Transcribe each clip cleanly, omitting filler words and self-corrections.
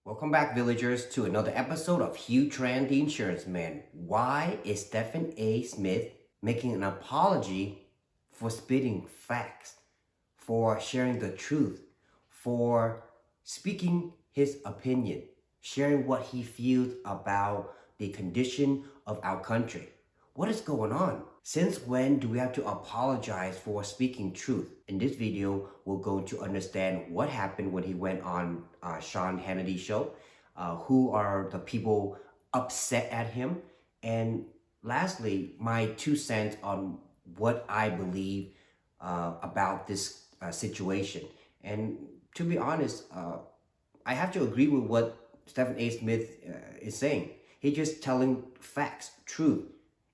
Welcome back, villagers, to another episode of Hugh Tran, the Insurance Man. Why is Stephen A. Smith making an apology for spitting facts, for sharing the truth, for speaking his opinion, sharing what he feels about the condition of our country? What is going on? Since when do we have to apologize for speaking truth? In this video, we're going to understand what happened when he went on Sean Hannity show, who are the people upset at him, and lastly, my 2 cents on what I believe about this situation. And to be honest, I have to agree with what Stephen A. Smith is saying. He's just telling facts, truth.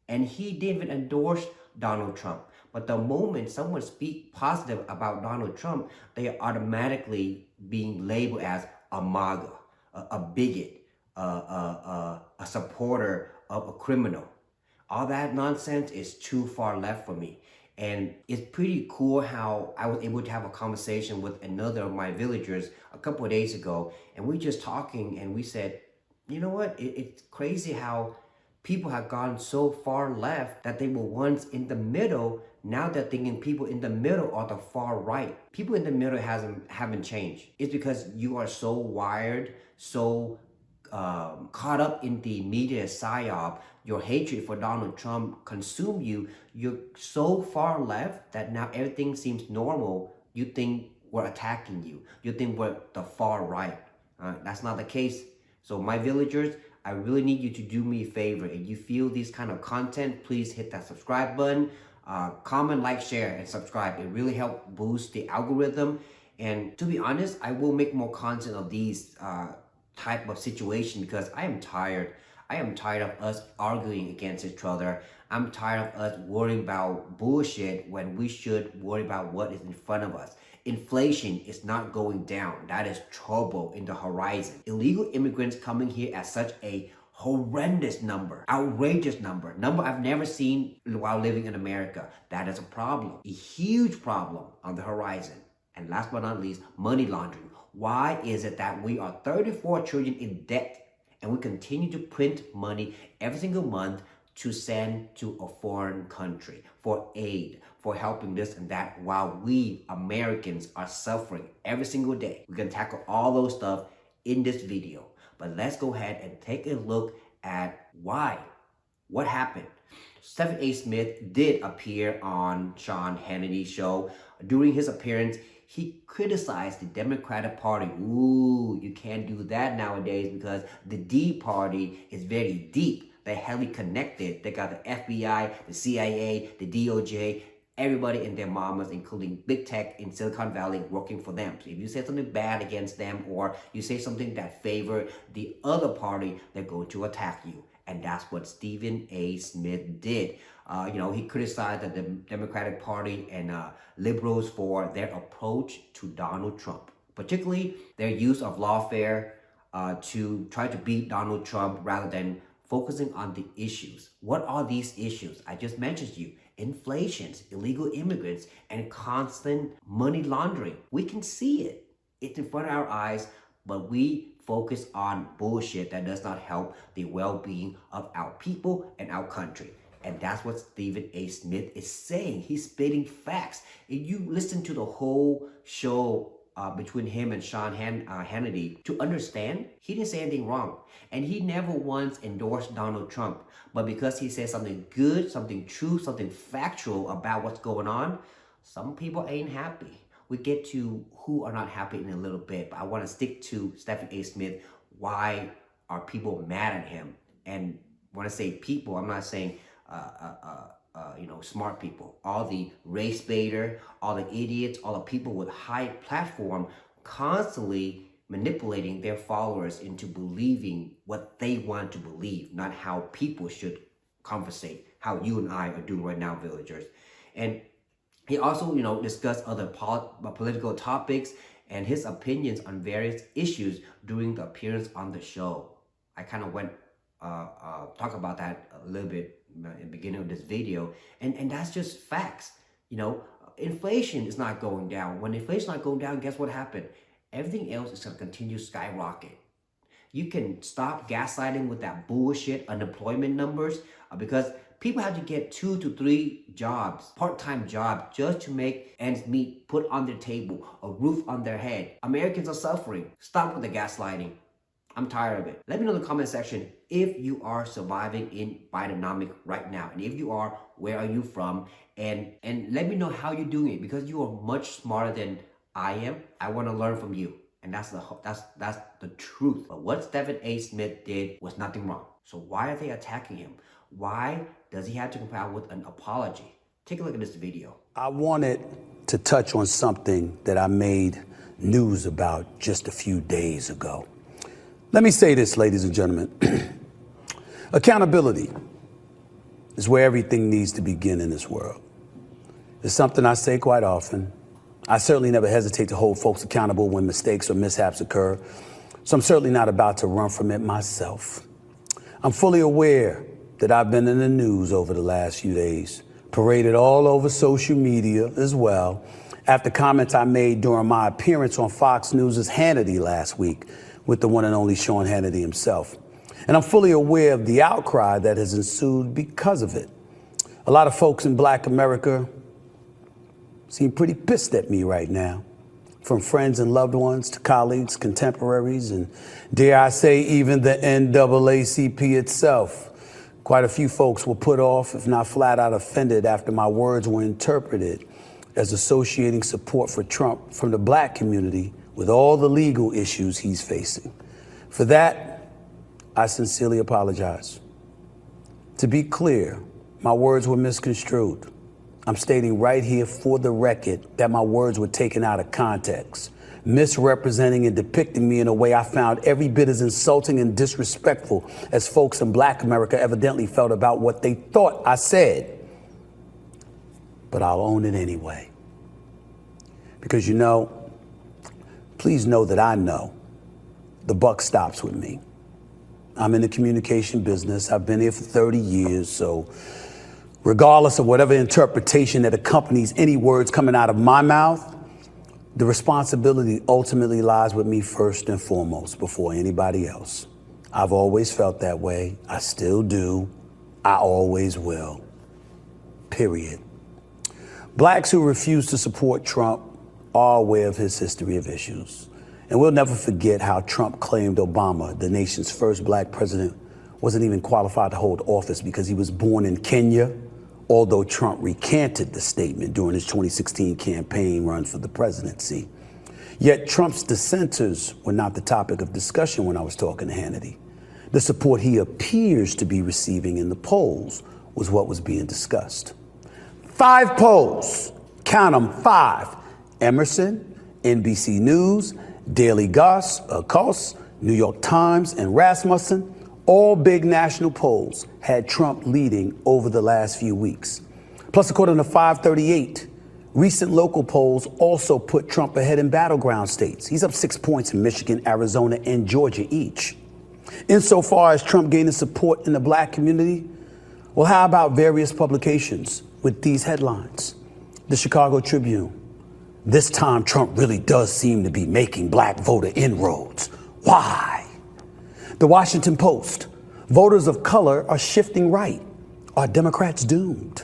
And he didn't even endorse Donald Trump. But the moment someone speaks positive about Donald Trump, they are automatically being labeled as a MAGA, a bigot, a supporter of a criminal. All that nonsense is too far left for me. And it's pretty cool how I was able to have a conversation with another of my villagers a couple of days ago. And we just talking and we said, you know what? It's crazy how people have gone so far left that they were once in the middle. Now they're thinking people in the middle are the far right. People in the middle haven't changed. It's because you are so wired, so caught up in the media psyop. Your hatred for Donald Trump consume you. You're so far left that now everything seems normal. You think we're attacking you. You think we're the far right. That's not the case. So my villagers, I really need you to do me a favor. If you feel this kind of content, please hit that subscribe button. Comment, like, share, and subscribe. It really helps boost the algorithm. And to be honest, I will make more content of these type of situation because I am tired. I am tired of us arguing against each other. I'm tired of us worrying about bullshit when we should worry about what is in front of us. Inflation is not going down. That is trouble in the horizon. Illegal immigrants coming here at such a horrendous number, outrageous number I've never seen while living in America. That is a problem, a huge problem on the horizon. And last but not least, money laundering. Why is it that we are 34 trillion in debt and we continue to print money every single month to send to a foreign country for aid, for helping this and that, while we Americans are suffering every single day? We're gonna tackle all those stuff in this video. But let's go ahead and take a look at why. What happened? Stephen A. Smith did appear on Sean Hannity's show. During his appearance, he criticized the Democratic Party. Ooh, you can't do that nowadays because the D Party is very deep. They're heavily connected. They got the FBI, the CIA, the DOJ, everybody and their mamas, including big tech in Silicon Valley, working for them. So if you say something bad against them or you say something that favor the other party, they're going to attack you. And that's what Stephen A. Smith did. He criticized the Democratic Party and liberals for their approach to Donald Trump, particularly their use of lawfare to try to beat Donald Trump rather than focusing on the issues. What are these issues? I just mentioned to you. Inflation, illegal immigrants, and constant money laundering. We can see it. It's in front of our eyes, but we focus on bullshit that does not help the well-being of our people and our country. And that's what Stephen A. Smith is saying. He's spitting facts. If you listen to the whole show between him and Sean Hannity, to understand, he didn't say anything wrong. And he never once endorsed Donald Trump. But because he said something good, something true, something factual about what's going on, some people ain't happy. We get to who are not happy in a little bit, but I want to stick to Stephen A. Smith. Why are people mad at him? And when I say people, I'm not saying smart people. All the race baiter, all the idiots, all the people with high platform constantly manipulating their followers into believing what they want to believe, not how people should conversate, how you and I are doing right now, villagers. And he also, discussed other political topics and his opinions on various issues during the appearance on the show. I kind of went talk about that a little bit in the beginning of this video, and that's just facts. Inflation is not going down. When inflation is not going down, guess what happened? Everything else is going to continue skyrocket. You can stop gaslighting with that bullshit unemployment numbers because people have to get 2 to 3 jobs, part-time jobs, just to make ends meet, put on their table, a roof on their head. Americans are suffering. Stop with the gaslighting. I'm tired of it. Let me know in the comment section if you are surviving in Bidenomics right now. And if you are, where are you from? And let me know how you're doing it, because you are much smarter than I am. I want to learn from you. And that's the truth. But what Stephen A. Smith did was nothing wrong. So why are they attacking him? Why does he have to comply with an apology? Take a look at this video. I wanted to touch on something that I made news about just a few days ago. Let me say this, ladies and gentlemen. Accountability is where everything needs to begin in this world. It's something I say quite often. I certainly never hesitate to hold folks accountable when mistakes or mishaps occur, so I'm certainly not about to run from it myself. I'm fully aware that I've been in the news over the last few days, paraded all over social media as well, after comments I made during my appearance on Fox News' Hannity last week with the one and only Sean Hannity himself. And I'm fully aware of the outcry that has ensued because of it. A lot of folks in Black America seem pretty pissed at me right now, from friends and loved ones to colleagues, contemporaries, and dare I say even the NAACP itself. Quite a few folks were put off, if not flat out offended, after my words were interpreted as associating support for Trump from the Black community with all the legal issues he's facing. For that, I sincerely apologize. To be clear, my words were misconstrued. I'm stating right here for the record that my words were taken out of context, misrepresenting and depicting me in a way I found every bit as insulting and disrespectful as folks in Black America evidently felt about what they thought I said. But I'll own it anyway. Because please know that I know the buck stops with me. I'm in the communication business. I've been here for 30 years, so regardless of whatever interpretation that accompanies any words coming out of my mouth, the responsibility ultimately lies with me first and foremost before anybody else. I've always felt that way. I still do. I always will. Period. Blacks who refuse to support Trump are aware of his history of issues. And we'll never forget how Trump claimed Obama, the nation's first Black president, wasn't even qualified to hold office because he was born in Kenya, although Trump recanted the statement during his 2016 campaign run for the presidency. Yet Trump's dissenters were not the topic of discussion when I was talking to Hannity. The support he appears to be receiving in the polls was what was being discussed. 5 polls, count them, 5. Emerson, NBC News, Daily Kos, New York Times, and Rasmussen, all big national polls had Trump leading over the last few weeks. Plus, according to 538, recent local polls also put Trump ahead in battleground states. He's up 6 points in Michigan, Arizona, and Georgia each. Insofar as Trump gaining support in the Black community, well, how about various publications with these headlines? The Chicago Tribune. This time, Trump really does seem to be making Black voter inroads. Why? The Washington Post. Voters of color are shifting right. Are Democrats doomed?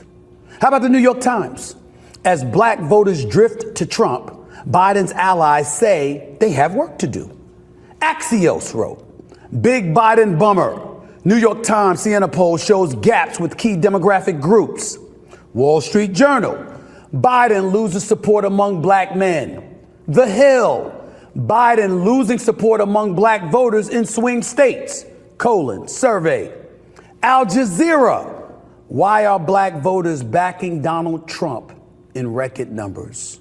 How about the New York Times? As Black voters drift to Trump, Biden's allies say they have work to do. Axios wrote, Big Biden bummer. New York Times Siena poll shows gaps with key demographic groups. Wall Street Journal. Biden loses support among Black men. The Hill. Biden losing support among Black voters in swing states. Survey. Al Jazeera. Why are Black voters backing Donald Trump in record numbers?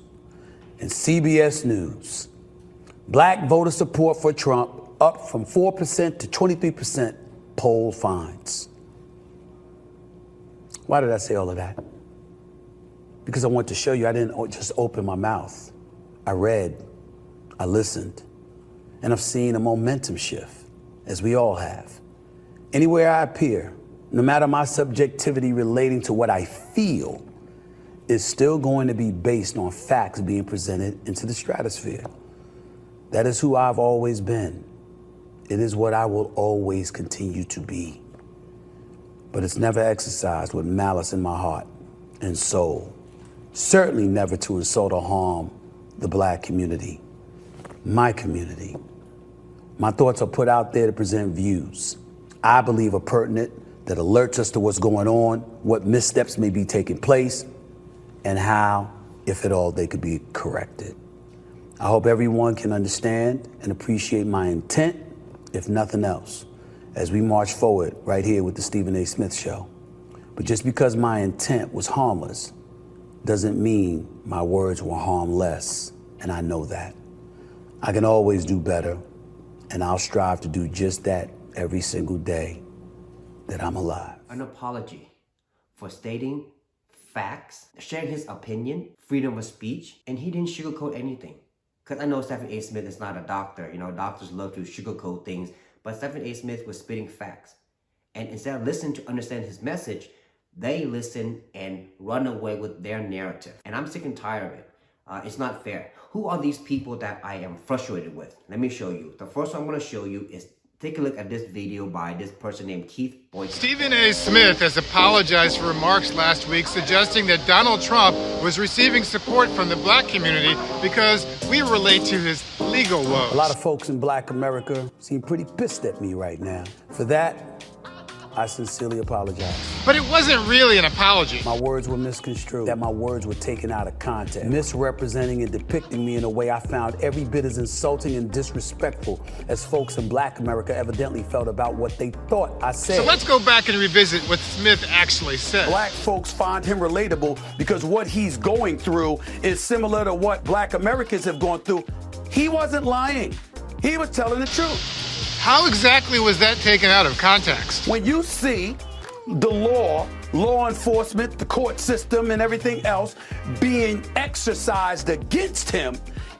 And CBS News. Black voter support for Trump up from 4% to 23%, poll finds. Why did I say all of that? Because I want to show you I didn't just open my mouth. I read, I listened, and I've seen a momentum shift, as we all have. Anywhere I appear, no matter my subjectivity relating to what I feel, is still going to be based on facts being presented into the stratosphere. That is who I've always been It is what I will always continue to be. But it's never exercised with malice in my heart and soul. Certainly never to insult or harm the Black community, my community. My thoughts are put out there to present views I believe are pertinent, that alerts us to what's going on, what missteps may be taking place, and how, if at all, they could be corrected. I hope everyone can understand and appreciate my intent, if nothing else, as we march forward right here with the Stephen A. Smith Show. But just because my intent was harmless doesn't mean my words were harmless, and I know that. I can always do better, and I'll strive to do just that every single day that I'm alive. An apology for stating facts, sharing his opinion, freedom of speech, and he didn't sugarcoat anything. Because I know Stephen A. Smith is not a doctor. You know, doctors love to sugarcoat things, but Stephen A. Smith was spitting facts. And instead of listening to understand his message, they listen and run away with their narrative. And I'm sick and tired of it. It's not fair. Who are these people that I am frustrated with? Let me show you. The first one I'm going to show you is, take a look at this video by this person named Keith Boykin. Stephen A. Smith has apologized for remarks last week suggesting that Donald Trump was receiving support from the Black community because we relate to his legal woes. A lot of folks in Black America seem pretty pissed at me right now. For that, I sincerely apologize. But it wasn't really an apology. My words were misconstrued, that my words were taken out of context, misrepresenting and depicting me in a way I found every bit as insulting and disrespectful as folks in Black America evidently felt about what they thought I said. So let's go back and revisit what Smith actually said. Black folks find him relatable because what he's going through is similar to what Black Americans have gone through. He wasn't lying. He was telling the truth. How exactly was that taken out of context? When you see the law enforcement, the court system, and everything else being exercised against him,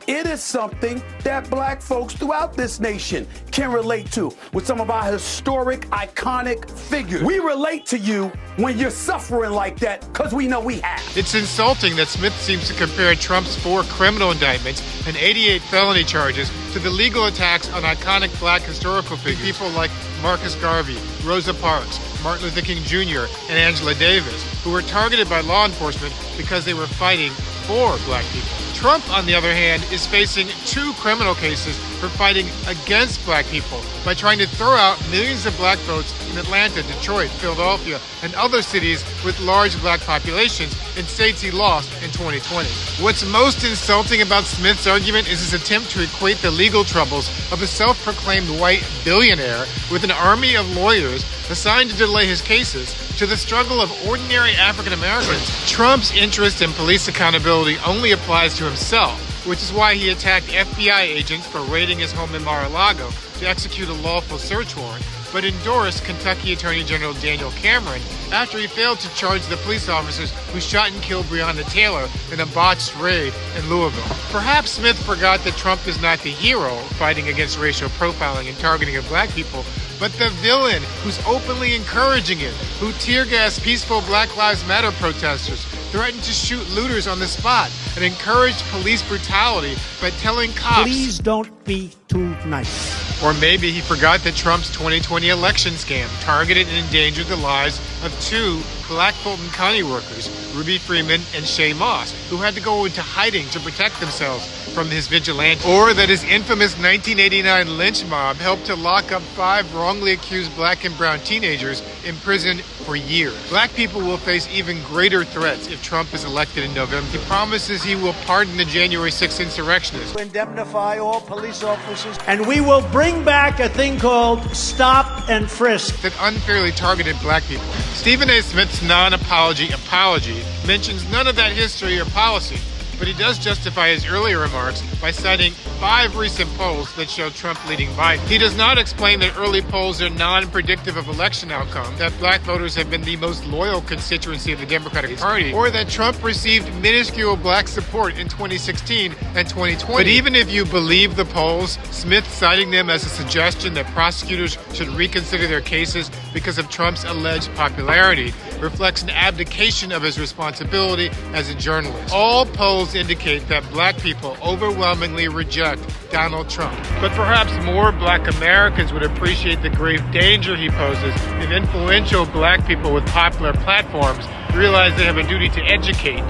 it is something that Black folks throughout this nation can relate to with some of our historic, iconic figures. We relate to you when you're suffering like that because we know we have. It's insulting that Smith seems to compare Trump's 4 criminal indictments and 88 felony charges to the legal attacks on iconic Black historical figures. People like Marcus Garvey, Rosa Parks, Martin Luther King Jr., and Angela Davis, who were targeted by law enforcement because they were fighting for Black people. Trump, on the other hand, is facing 2 criminal cases for fighting against Black people by trying to throw out millions of Black votes in Atlanta, Detroit, Philadelphia, and other cities with large Black populations in states he lost in 2020. What's most insulting about Smith's argument is his attempt to equate the legal troubles of a self-proclaimed white billionaire with an army of lawyers assigned to delay his cases to the struggle of ordinary African Americans. Trump's interest in police accountability only applies to himself, which is why he attacked FBI agents for raiding his home in Mar-a-Lago to execute a lawful search warrant, but endorsed Kentucky Attorney General Daniel Cameron after he failed to charge the police officers who shot and killed Breonna Taylor in a botched raid in Louisville. Perhaps Smith forgot that Trump is not the hero fighting against racial profiling and targeting of Black people, but the villain who's openly encouraging it, who tear-gassed peaceful Black Lives Matter protesters, threatened to shoot looters on the spot, and encouraged police brutality by telling cops, "Please don't be too nice." Or maybe he forgot that Trump's 2020 election scam targeted and endangered the lives of 2 Black Fulton County workers, Ruby Freeman and Shay Moss, who had to go into hiding to protect themselves from his vigilante. Or that his infamous 1989 lynch mob helped to lock up 5 wrongly accused Black and brown teenagers in prison for years. Black people will face even greater threats if Trump is elected in November. He promises he will pardon the January 6th insurrectionists, Indemnify all police officers, and we will bring back a thing called stop and frisk that unfairly targeted Black people. Stephen A. Smith's non-apology apology mentions none of that history or policy, but he does justify his earlier remarks by citing 5 recent polls that show Trump leading Biden. He does not explain that early polls are non-predictive of election outcomes, that Black voters have been the most loyal constituency of the Democratic Party, or that Trump received minuscule Black support in 2016 and 2020. But even if you believe the polls, Smith citing them as a suggestion that prosecutors should reconsider their cases because of Trump's alleged popularity reflects an abdication of his responsibility as a journalist. All polls polls indicate that black people overwhelmingly reject Donald Trump. But perhaps more black Americans would appreciate the grave danger he poses if influential black people with popular platforms realize they have a duty to educate,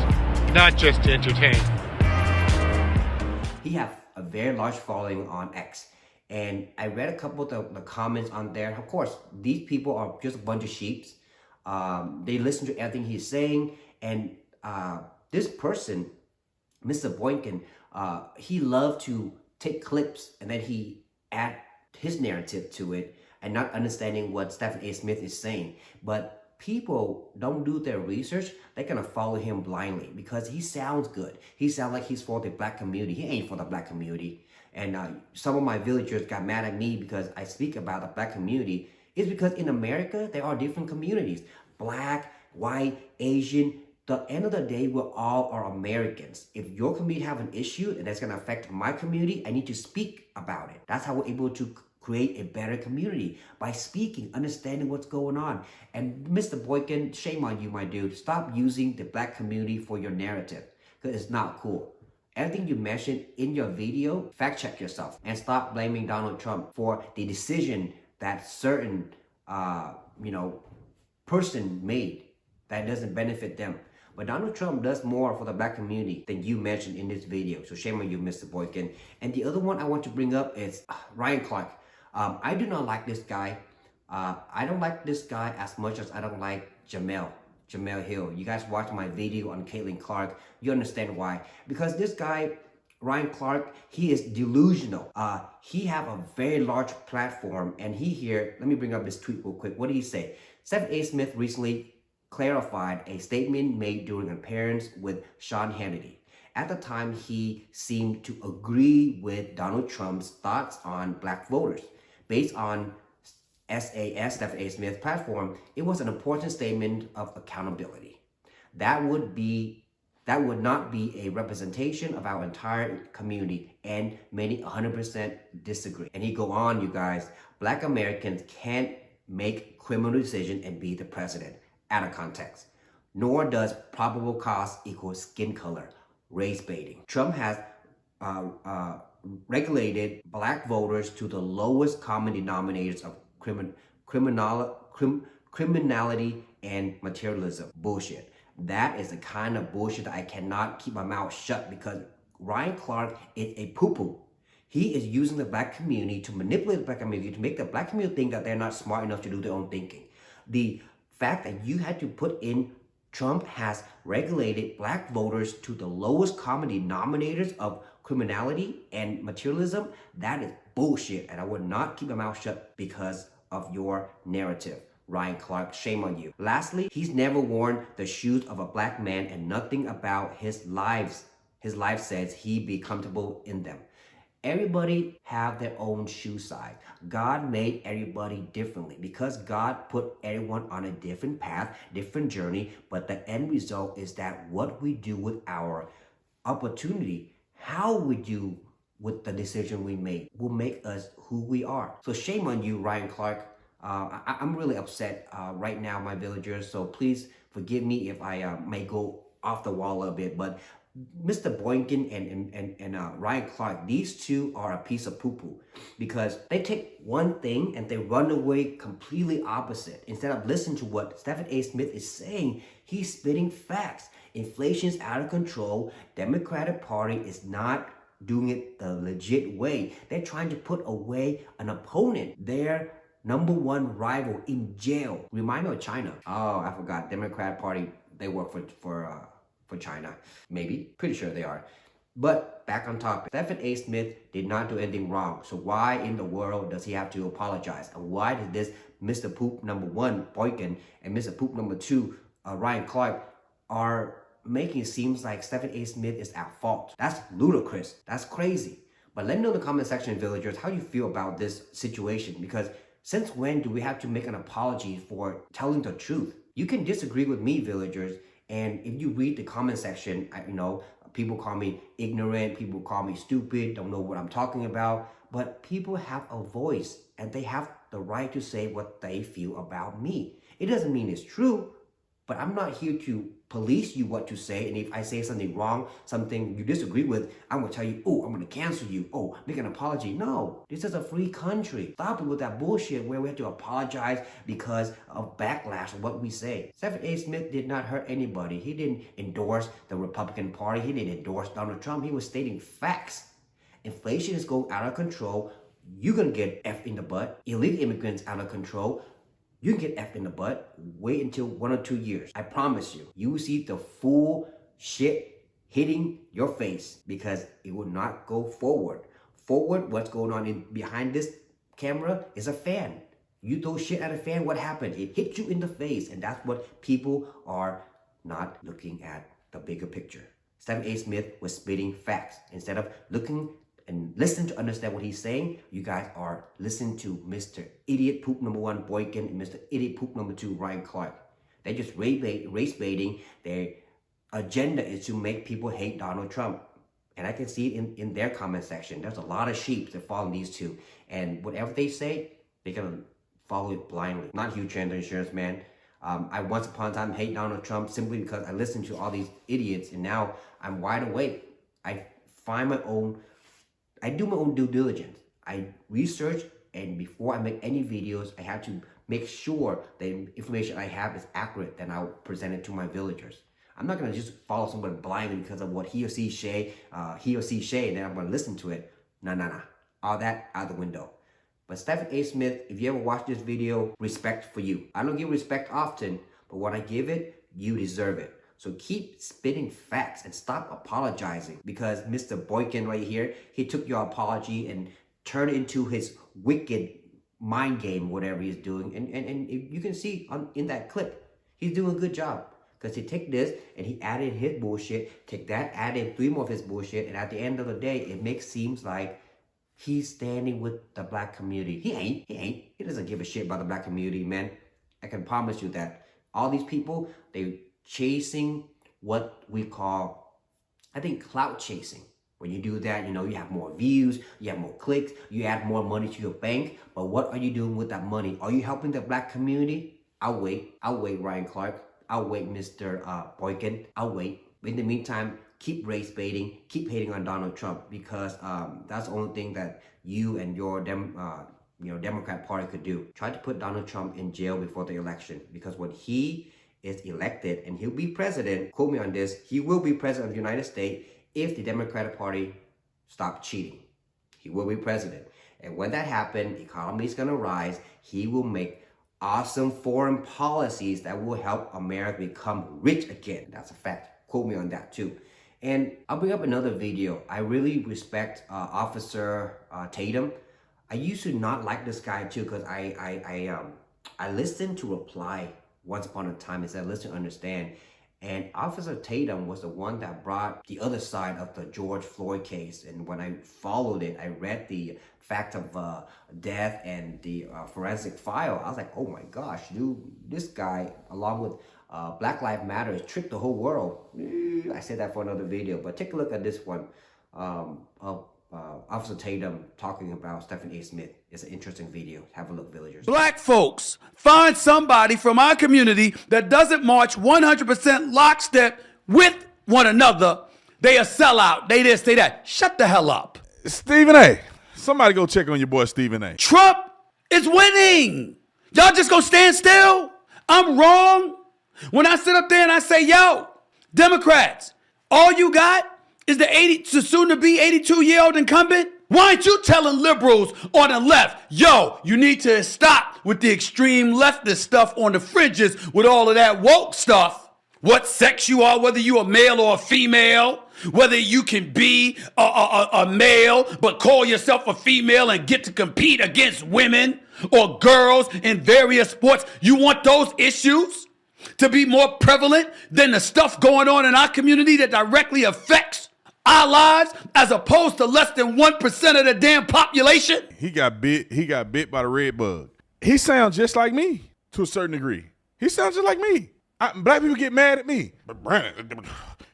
not just to entertain. He has a very large following on X. And I read a couple of the comments on there. Of course, these people are just a bunch of sheeps. They listen to everything he's saying. And this person, Mr. Boykin, he loved to take clips and then he add his narrative to it and not understanding what Stephen A. Smith is saying. But people don't do their research. They're going to follow him blindly because he sounds good. He sounds like he's for the black community. He ain't for the black community. And some of my villagers got mad at me because I speak about the black community. It's because in America, there are different communities. Black, white, Asian. The end of the day, we all are Americans. If your community have an issue and that's going to affect my community, I need to speak about it. That's how we're able to create a better community, by speaking, understanding what's going on. And Mr. Boykin, shame on you, my dude. Stop using the black community for your narrative because it's not cool. Everything you mentioned in your video, fact check yourself and stop blaming Donald Trump for the decision that certain, person made that doesn't benefit them. But Donald Trump does more for the black community than you mentioned in this video. So shame on you, Mr. Boykin. And the other one I want to bring up is Ryan Clark. I do not like this guy. I don't like this guy as much as I don't like Jamel Hill. You guys watch my video on Caitlin Clark, you understand why. Because this guy, Ryan Clark, he is delusional. He have a very large platform, and let me bring up this tweet real quick. What did he say? Stephen A. Smith recently clarified a statement made during an appearance with Sean Hannity. At the time, he seemed to agree with Donald Trump's thoughts on black voters. Based on SAS, Stephen A. Smith platform, it was an important statement of accountability. That would not be a representation of our entire community, and many 100% disagree. And he go on, you guys, black Americans can't make criminal decision and be the president. Out of context. Nor does probable cause equal skin color, race baiting. Trump has regulated black voters to the lowest common denominators of criminality and materialism. Bullshit. That is the kind of bullshit that I cannot keep my mouth shut, because Ryan Clark is a poo-poo. He is using the black community to manipulate the black community, to make the black community think that they're not smart enough to do their own thinking. The fact that you had to put in Trump has regulated black voters to the lowest common denominators of criminality and materialism, that is bullshit. And I would not keep my mouth shut because of your narrative. Ryan Clark, shame on you. Lastly, he's never worn the shoes of a black man, and nothing about his life says he be comfortable in them. Everybody have their own shoe size. God made everybody differently because God put everyone on a different path, different journey. But the end result is that what we do with our opportunity, how we do with the decision we made, will make us who we are. So shame on you, Ryan Clark. I'm really upset right now, my villagers. So please forgive me if I may go off the wall a little bit. But Mr. Boykin and Ryan Clark, these two are a piece of poo-poo, because they take one thing and they run away completely opposite. Instead of listening to what Stephen A. Smith is saying, he's spitting facts. Inflation is out of control. Democratic Party is not doing it the legit way. They're trying to put away an opponent, their number one rival, in jail. Remind me of China. Oh, I forgot. Democratic Party, they work for China. Maybe. Pretty sure they are. But back on topic. Stephen A. Smith did not do anything wrong. So why in the world does he have to apologize? And why did this Mr. Poop number 1, Boykin, and Mr. Poop number 2, Ryan Clark, are making it seem like Stephen A. Smith is at fault? That's ludicrous. That's crazy. But let me know in the comment section, villagers, how you feel about this situation. Because since when do we have to make an apology for telling the truth? You can disagree with me, villagers. And if you read the comment section, people call me ignorant, people call me stupid, don't know what I'm talking about. But people have a voice and they have the right to say what they feel about me. It doesn't mean it's true, But I'm not here to police you what to say. And if I say something wrong, something you disagree with, I'm going to tell you, oh, I'm going to cancel you. Oh, make an apology. No, this is a free country. Stop it with that bullshit where we have to apologize because of backlash of what we say. Stephen A. Smith did not hurt anybody. He didn't endorse the Republican Party. He didn't endorse Donald Trump. He was stating facts. Inflation is going out of control. You're going to get F in the butt. Illegal immigrants out of control. You can get F in the butt. Wait until 1 or 2 years. I promise you. You will see the full shit hitting your face because it will not go forward. Forward, what's going on behind this camera is a fan. You throw shit at a fan, what happened? It hits you in the face. And that's what people are not looking at the bigger picture. Stephen A. Smith was spitting facts. Instead of looking and listen to understand what he's saying, you guys are listening to Mr. Idiot Poop number 1, Boykin, and Mr. Idiot Poop number 2, Ryan Clark. They're just race baiting. Their agenda is to make people hate Donald Trump. And I can see it in their comment section. There's a lot of sheep that follow these two. And whatever they say, they're going to follow it blindly. Not Hugh Chandler, insurance man. I once upon a time hate Donald Trump simply because I listened to all these idiots. And now I'm wide awake. I do my own due diligence. I research, and before I make any videos, I have to make sure the information I have is accurate, then I'll present it to my villagers. I'm not going to just follow someone blindly because of what he or she say, and then I'm going to listen to it. Nah. All that out the window. But Stephen A. Smith, if you ever watch this video, respect for you. I don't give respect often, but when I give it, you deserve it. So keep spitting facts and stop apologizing, because Mr. Boykin right here, he took your apology and turned it into his wicked mind game, whatever he's doing. And you can see in that clip, he's doing a good job. Because he take this and he added his bullshit, take that, added 3 more of his bullshit, and at the end of the day, it seems like he's standing with the black community. He ain't. He doesn't give a shit about the black community, man. I can promise you that. All these people, they chasing what we call, I think, clout chasing. When you do that, you have more views, you have more clicks, you add more money to your bank. But what are you doing with that money? Are you helping the black community? I'll wait, Ryan Clark. I'll wait, Mr. Boykin. I'll wait. In the meantime, keep race baiting, keep hating on Donald Trump, because that's the only thing that you and your Democrat Party could do. Try to put Donald Trump in jail before the election, because when he is elected and he'll be president, quote me on this, he will be president of the United States if the Democratic Party stop cheating. He will be president. And when that happens, the economy is going to rise. He will make awesome foreign policies that will help America become rich again. That's a fact. Quote me on that too. And I'll bring up another video. I really respect Officer Tatum. I used to not like this guy too, because I listened to reply once upon a time instead of listen to understand. And Officer Tatum was the one that brought the other side of the George Floyd case. And when I followed it, I read the fact of death and the forensic file. I was like, oh my gosh, dude, this guy, along with Black Lives Matter, tricked the whole world. I said that for another video, but take a look at this one of Officer Tatum talking about Stephen A. Smith. It's an interesting video. Have a look, villagers. Black folks, find somebody from our community that doesn't march 100% lockstep with one another. They a sellout. They this, they that. Shut the hell up. Stephen A. Somebody go check on your boy Stephen A. Trump is winning. Y'all just gonna stand still? I'm wrong. When I sit up there and I say, yo, Democrats, all you got is the soon to be 82-year-old incumbent? Why aren't you telling liberals on the left, yo, you need to stop with the extreme leftist stuff on the fringes with all of that woke stuff? What sex you are, whether you a male or a female, whether you can be a male but call yourself a female and get to compete against women or girls in various sports. You want those issues to be more prevalent than the stuff going on in our community that directly affects our lives, as opposed to less than 1% of the damn population? He got bit by the red bug. He sounds just like me to a certain degree. He sounds just like me. Black people get mad at me. But Brandon,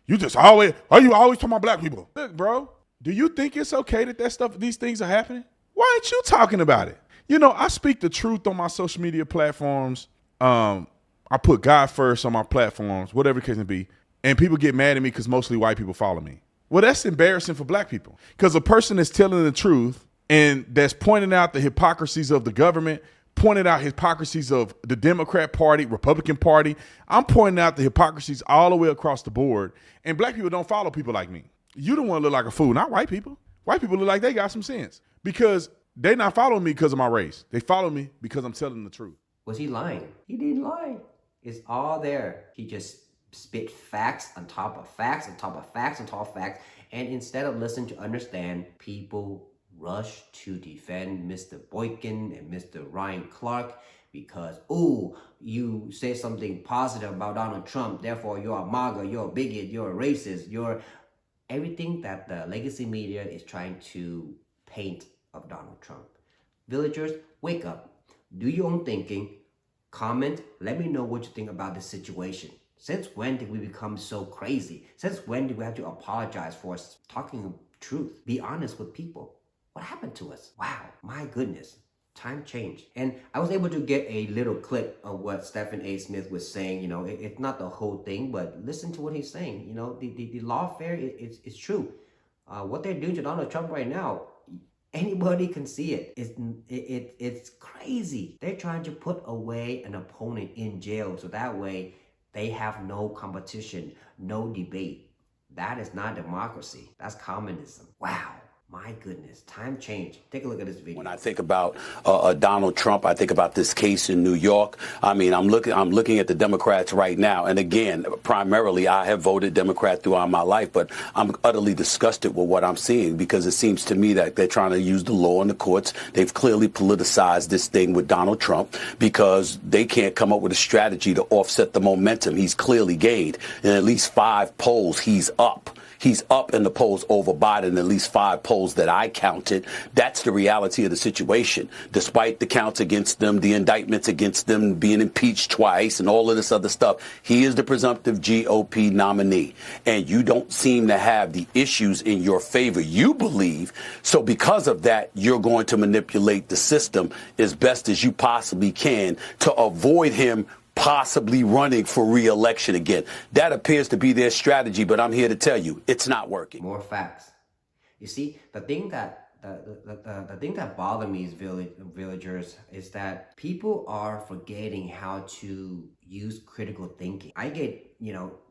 you always talking about black people. Look, bro, do you think it's okay that these things are happening? Why aren't you talking about it? I speak the truth on my social media platforms. I I put God first on my platforms, whatever the case may be, and people get mad at me because mostly white people follow me. Well, that's embarrassing for black people, because a person that's telling the truth and that's pointing out the hypocrisies of the government, pointed out hypocrisies of the Democrat Party, Republican Party. I'm pointing out the hypocrisies all the way across the board, and black people don't follow people like me. You don't want to look like a fool, not white people. White people look like they got some sense, because they not following me because of my race. They follow me because I'm telling the truth. Was he lying? He didn't lie. It's all there. He just spit facts on top of facts on top of facts on top of facts. And instead of listening to understand, people rush to defend Mr. Boykin and Mr. Ryan Clark because, oh, you say something positive about Donald Trump, therefore you're a MAGA, you're a bigot, you're a racist, you're everything that the legacy media is trying to paint of Donald Trump. Villagers, wake up. Do your own thinking. Comment. Let me know what you think about this situation. Since when did we become so crazy? Since when did we have to apologize for talking truth? Be honest with people. What happened to us? Wow, my goodness. Time changed. And I was able to get a little clip of what Stephen A. Smith was saying. You know, it's not the whole thing, but listen to what he's saying. You know, the lawfare is true. What they're doing to Donald Trump right now, anybody can see it. It's crazy. They're trying to put away an opponent in jail so that way they have no competition, no debate. That is not democracy. That's communism. Wow. My goodness, time changed. Take a look at this video. When I think about Donald Trump, I think about this case in New York. I mean, I'm looking at the Democrats right now. And again, primarily, I have voted Democrat throughout my life, but I'm utterly disgusted with what I'm seeing, because it seems to me that they're trying to use the law and the courts. They've clearly politicized this thing with Donald Trump because they can't come up with a strategy to offset the momentum he's clearly gained. In at least 5 polls, he's up. He's up in the polls over Biden, at least 5 polls that I counted. That's the reality of the situation. Despite the counts against them, the indictments against them, being impeached twice and all of this other stuff, he is the presumptive GOP nominee. And you don't seem to have the issues in your favor, you believe. So because of that, you're going to manipulate the system as best as you possibly can to avoid him possibly running for re-election again. That appears to be their strategy, but I'm here to tell you, it's not working. More facts. You see, the thing that the thing that bothers me as villagers is that people are forgetting how to use critical thinking. I get,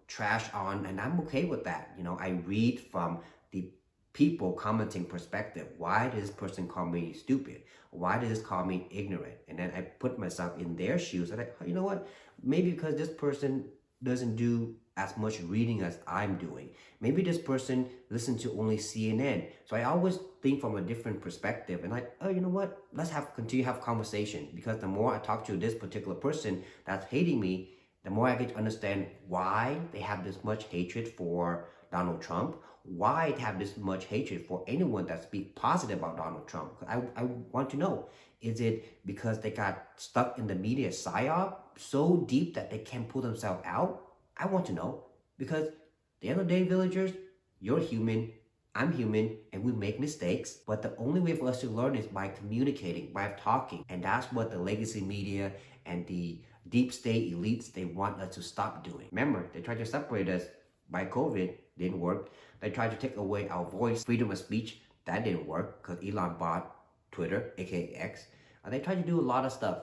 trash on, and I'm okay with that. I read from the people commenting perspective. Why does this person call me stupid? Why does this call me ignorant? And then I put myself in their shoes. I'm like, oh, you know what? Maybe because this person doesn't do as much reading as I'm doing. Maybe this person listens to only CNN. So I always think from a different perspective. And oh, you know what? Let's continue to have conversation. Because the more I talk to this particular person that's hating me, the more I get to understand why they have this much hatred for Donald Trump, why have this much hatred for anyone that speaks positive about Donald Trump. I want to know, is it because they got stuck in the media psyop so deep that they can't pull themselves out? I want to know, because at the end of the day, villagers, you're human, I'm human, and we make mistakes. But the only way for us to learn is by communicating, by talking. And that's what the legacy media and the deep state elites, they want us to stop doing. Remember, they tried to separate us by COVID, didn't work. They tried to take away our voice, freedom of speech. That didn't work because Elon bought Twitter, aka X. They tried to do a lot of stuff.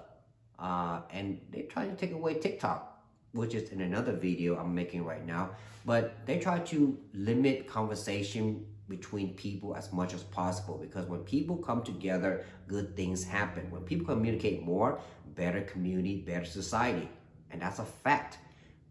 And they tried to take away TikTok, which is in another video I'm making right now. But they try to limit conversation between people as much as possible, because when people come together, good things happen. When people communicate more, better community, better society. And that's a fact.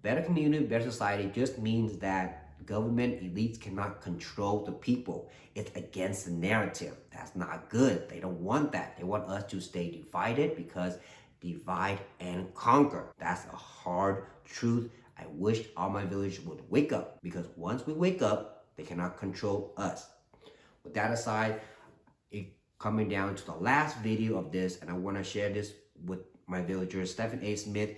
Better community, better society just means that government elites cannot control the people. It's against the narrative. That's not good. They don't want that. They want us to stay divided, because divide and conquer. That's a hard truth. I wish all my villagers would wake up, because once we wake up, they cannot control us. With that aside, coming down to the last video of this, and I want to share this with my villagers. Stephen A. Smith,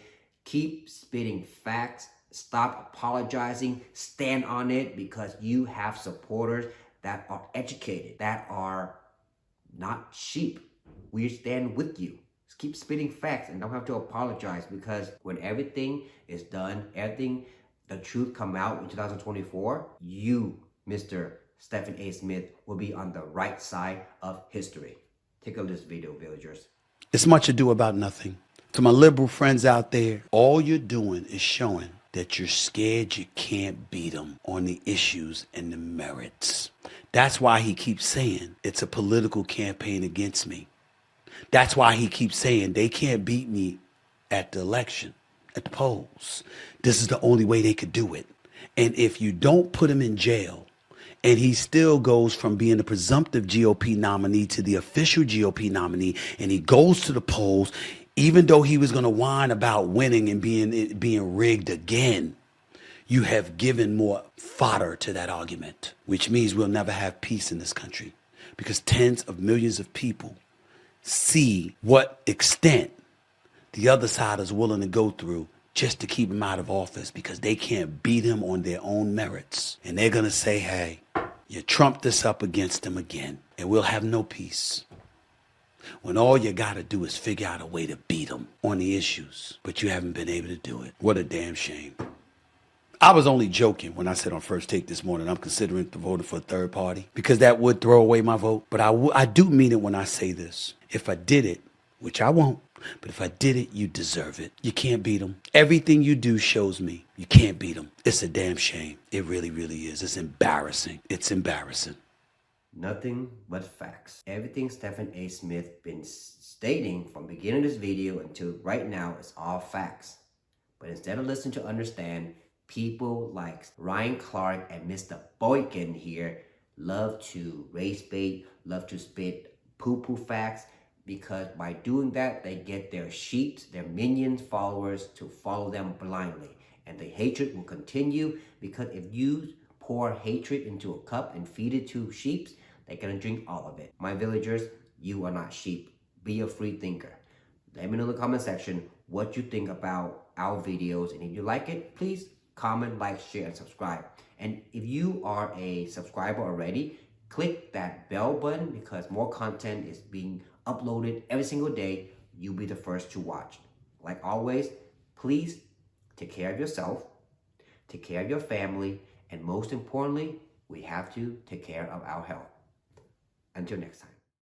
keep spitting facts. Stop apologizing. Stand on it, because you have supporters that are educated, that are not sheep. We stand with you. keep spitting facts and don't have to apologize, because when everything is done, the truth come out in 2024, you, Mr. Stephen A. Smith, will be on the right side of history. Take a look at this video, villagers. It's much ado about nothing. To my liberal friends out there, all you're doing is showing that you're scared you can't beat them on the issues and the merits. That's why he keeps saying it's a political campaign against me. That's why he keeps saying they can't beat me at the election, at the polls. This is the only way they could do it. And if you don't put him in jail, and he still goes from being the presumptive GOP nominee to the official GOP nominee, and he goes to the polls, even though he was going to whine about winning and being rigged again, you have given more fodder to that argument, which means we'll never have peace in this country, because tens of millions of people see what extent the other side is willing to go through just to keep him out of office, because they can't beat him on their own merits. And they're going to say, hey, you trumped this up against him again, and we'll have no peace. When all you got to do is figure out a way to beat him on the issues, but you haven't been able to do it. What a damn shame. I was only joking when I said on First Take this morning I'm considering voting for a third party, because that would throw away my vote. But I do mean it when I say this. If I did it, which I won't, but if I did it, you deserve it. You can't beat them. Everything you do shows me you can't beat them. It's a damn shame. It really, really is. It's embarrassing. It's embarrassing. Nothing but facts. Everything Stephen A. Smith been stating from the beginning of this video until right now is all facts. But instead of listening to understand, people like Ryan Clark and Mr. Boykin here love to race bait, love to spit poo-poo facts, because by doing that, they get their sheep, their minions, followers to follow them blindly. And the hatred will continue, because if you pour hatred into a cup and feed it to sheep, they're going to drink all of it. My villagers, you are not sheep. Be a free thinker. Let me know in the comment section what you think about our videos. And if you like it, please comment, like, share, and subscribe. And if you are a subscriber already, click that bell button, because more content is being uploaded every single day. You'll be the first to watch. Like always, please take care of yourself, take care of your family, and most importantly, we have to take care of our health. Until next time.